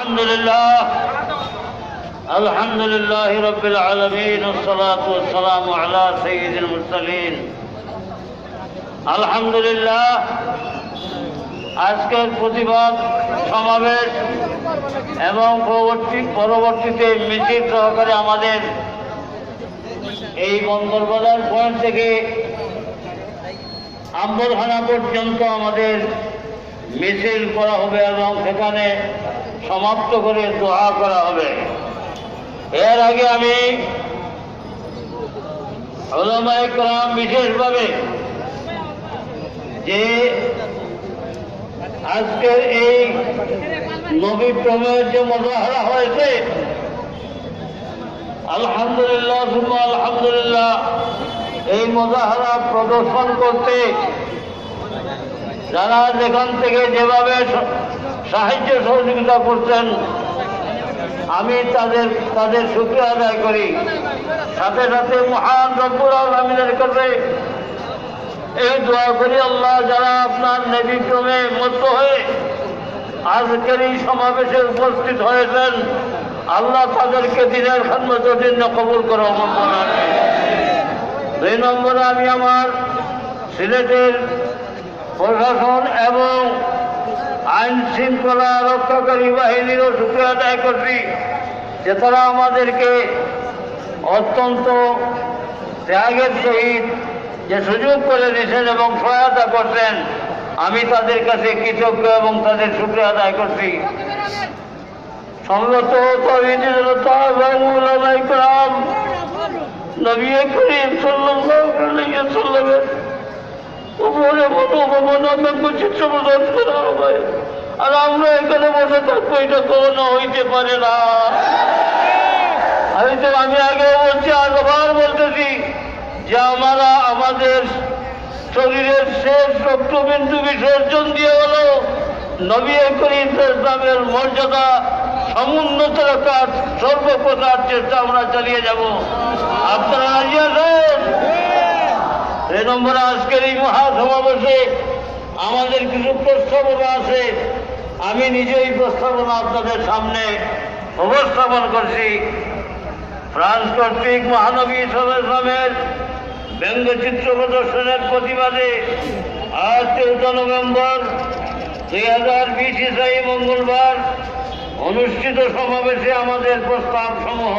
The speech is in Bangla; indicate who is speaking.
Speaker 1: الحمد لله رب العالمين والصلاة والسلام على سيد المرسلين الحمد لله আজকের প্রতিবাদ সমাবেশ এবং পরবর্তীতে মিছিল সহকারে আমাদের এই বন্দরবাজার পয়েন্ট থেকে আম্বরখানা পর্যন্ত আমাদের মিছিল করা হবে এবং সেখানে সমাপ্ত করে দোয়া করা হবে। এর আগে আমি উলামায়ে কেরাম বিশেষভাবে যে আজকের এই নবী প্রেমের যে মুজাহারা হয়েছে, আলহামদুলিল্লাহ সুম্মা আলহামদুলিল্লাহ, এই মুজাহারা প্রদর্শন করতে যারা যেখান থেকে যেভাবে সাহায্য সহযোগিতা করছেন আমি তাদের শুকরিয়া আদায় করি। সাথে সাথে মহান রব্বুল আলামিনের কাছে এই দোয়া করি, আল্লাহ যারা আপনার নবী প্রেমে মত্ত হয়ে আজকের এই সমাবেশে উপস্থিত হয়েছেন, আল্লাহ তাদেরকে দিনের খিদমতের জন্য কবুল করো। দুই নম্বরে আমি আমার সিলেটের প্রশাসন এবং আইন শৃঙ্খলা রক্ষাকারী বাহিনীরও শুকরিয়া আদায় করছি যে তারা আমাদেরকে অত্যন্ত ত্যাগের সহিত যে সুযোগ করে দিয়েছেন এবং সহায়তা করছেন, আমি তাদের কাছে কৃতজ্ঞ এবং তাদের শুকরিয়া আদায় করছি। সম্ভবত উলামায়ে কেরাম নবী করিম সাল্লাল্লাহু আলাইহি ওয়াসাল্লামের উপরে চিত্র প্রদান করা হবে, আর আমরা এখানে বসে থাকবো, এটা কখনো হইতে পারে না। আমি আগেও বলছি, আগেবার বলতেছি যে আমরা আমাদের শরীরের শেষ রক্তবিন্দু বিসর্জন দিয়ে হলো নবী করিম ইসলামের মর্যাদা সমুন্নত রাখার সর্বপ্রকার চেষ্টা আমরা চালিয়ে যাব। আপনারা রাজি আছেন? এই নম্বরে আজকের এই মহাসমাবেশে আমাদের কিছু প্রস্তাবনা আছে, আমি নিজেই প্রস্তাবনা আপনাদের সামনে উপস্থাপন করছি। ফ্রান্স কর্তৃক মহানবী সাল্লাল্লাহু আলাইহি ওয়াসাল্লামের ব্যঙ্গচিত্র প্রদর্শনের প্রতিবাদে আজ 14 নভেম্বর 2020 ইসাই মঙ্গলবার অনুষ্ঠিত সমাবেশে আমাদের প্রস্তাব সমূহ